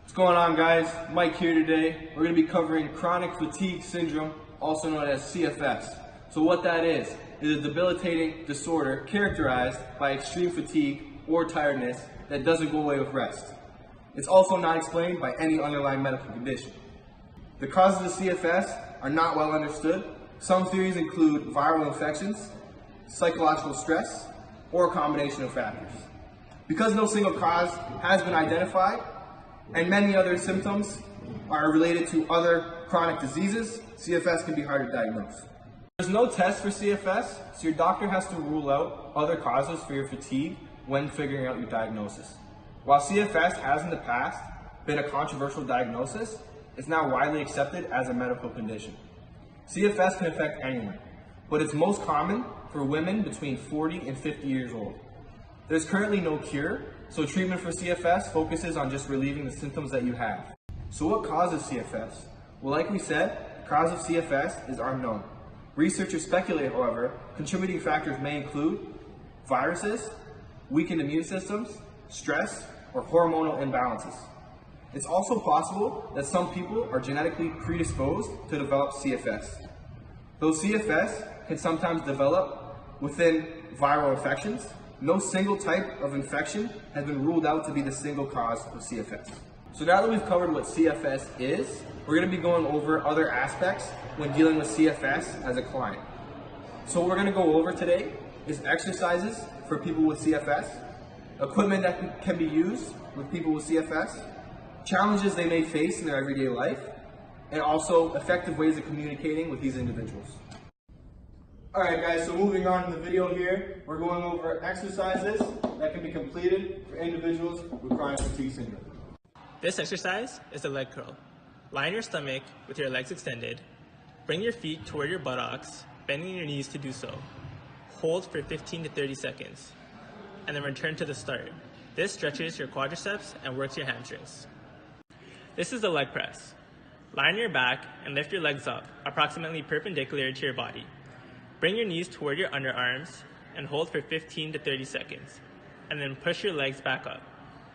What's going on, guys? Mike here today. We're going to be covering chronic fatigue syndrome, also known as CFS. So what that is a debilitating disorder characterized by extreme fatigue or tiredness that doesn't go away with rest. It's also not explained by any underlying medical condition. The causes of CFS are not well understood. Some theories include viral infections, psychological stress, or a combination of factors. Because no single cause has been identified, and many other symptoms are related to other chronic diseases, CFS can be hard to diagnose. There's no test for CFS, so your doctor has to rule out other causes for your fatigue when figuring out your diagnosis. While CFS has in the past been a controversial diagnosis, it's now widely accepted as a medical condition. CFS can affect anyone, but it's most common for women between 40 and 50 years old. There's currently no cure, so treatment for CFS focuses on just relieving the symptoms that you have. So what causes CFS? Well, like we said, the cause of CFS is unknown. Researchers speculate, however, contributing factors may include viruses, weakened immune systems, stress, or hormonal imbalances. It's also possible that some people are genetically predisposed to develop CFS. Though CFS can sometimes develop within viral infections, no single type of infection has been ruled out to be the single cause of CFS. So now that we've covered what CFS is, we're going to be going over other aspects when dealing with CFS as a client. So what we're going to go over today is exercises for people with CFS, equipment that can be used with people with CFS, challenges they may face in their everyday life, and also effective ways of communicating with these individuals. Alright guys, so moving on in the video here, we're going over exercises that can be completed for individuals with chronic fatigue syndrome. This exercise is a leg curl. Lie on your stomach with your legs extended. Bring your feet toward your buttocks, bending your knees to do so. Hold for 15 to 30 seconds, and then return to the start. This stretches your quadriceps and works your hamstrings. This is the leg press. Lie on your back and lift your legs up, approximately perpendicular to your body. Bring your knees toward your underarms and hold for 15 to 30 seconds, and then push your legs back up.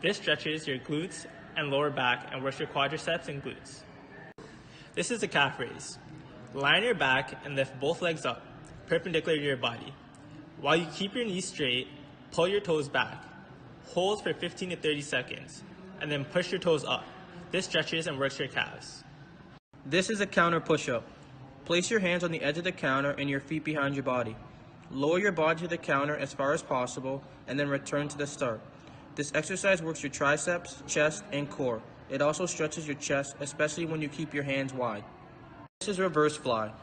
This stretches your glutes and lower back and works your quadriceps and glutes. This is a calf raise. Lie on your back and lift both legs up, perpendicular to your body. While you keep your knees straight, pull your toes back. Hold for 15 to 30 seconds, and then push your toes up. This stretches and works your calves. This is a counter push-up. Place your hands on the edge of the counter and your feet behind your body. Lower your body to the counter as far as possible, and then return to the start. This exercise works your triceps, chest, and core. It also stretches your chest, especially when you keep your hands wide. This is reverse fly.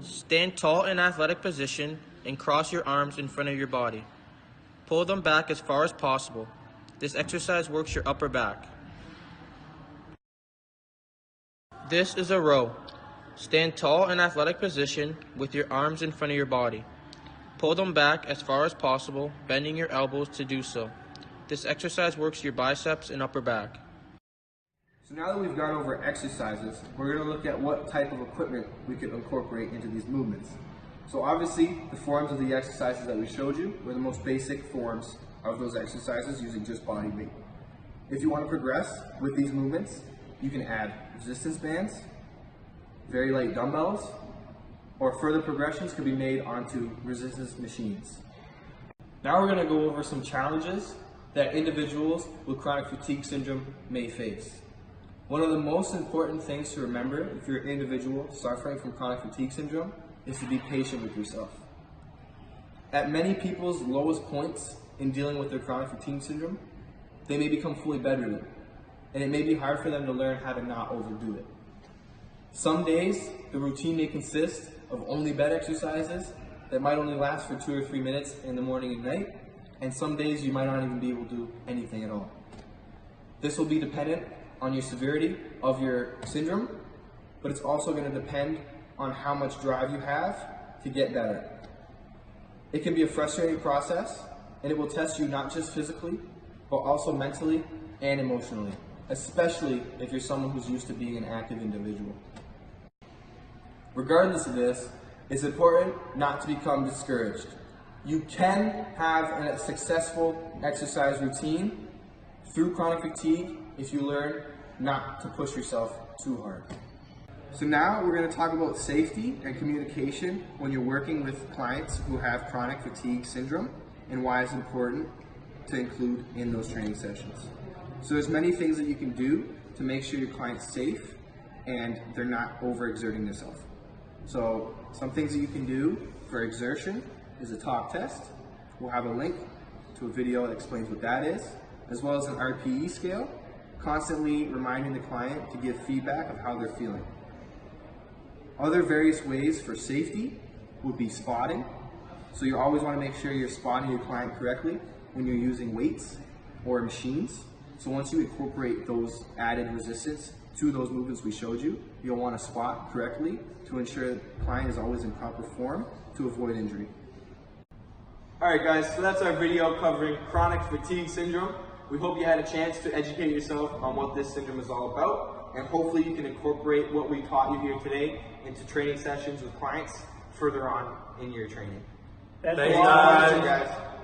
Stand tall in athletic position and cross your arms in front of your body. Pull them back as far as possible. This exercise works your upper back. This is a row. Stand tall in athletic position with your arms in front of your body. Pull them back as far as possible, bending your elbows to do so. This exercise works your biceps and upper back. So now that we've gone over exercises, we're going to look at what type of equipment we can incorporate into these movements. So obviously, the forms of the exercises that we showed you were the most basic forms of those exercises using just body weight. If you want to progress with these movements, you can add resistance bands, very light dumbbells, or further progressions can be made onto resistance machines. Now we're going to go over some challenges that individuals with chronic fatigue syndrome may face. One of the most important things to remember if you're an individual suffering from chronic fatigue syndrome is to be patient with yourself. At many people's lowest points in dealing with their chronic fatigue syndrome, they may become fully bedridden, and it may be hard for them to learn how to not overdo it. Some days, the routine may consist of only bed exercises that might only last for 2 or 3 minutes in the morning and night, and some days you might not even be able to do anything at all. This will be dependent on your severity of your syndrome, but it's also going to depend on how much drive you have to get better. It can be a frustrating process, and it will test you not just physically, but also mentally and emotionally, especially if you're someone who's used to being an active individual. Regardless of this, it's important not to become discouraged. You can have a successful exercise routine through chronic fatigue if you learn not to push yourself too hard. So now we're going to talk about safety and communication when you're working with clients who have chronic fatigue syndrome and why it's important to include in those training sessions. So there's many things that you can do to make sure your client's safe and they're not overexerting themselves. So some things that you can do for exertion is a talk test. We'll have a link to a video that explains what that is, as well as an RPE scale, constantly reminding the client to give feedback of how they're feeling. Other various ways for safety would be spotting. So you always want to make sure you're spotting your client correctly when you're using weights or machines. So once you incorporate those added resistance to those movements we showed you, you'll want to spot correctly to ensure the client is always in proper form to avoid injury. Alright guys, so that's our video covering chronic fatigue syndrome. We hope you had a chance to educate yourself on what this syndrome is all about, and hopefully you can incorporate what we taught you here today into training sessions with clients further on in your training. Thanks guys.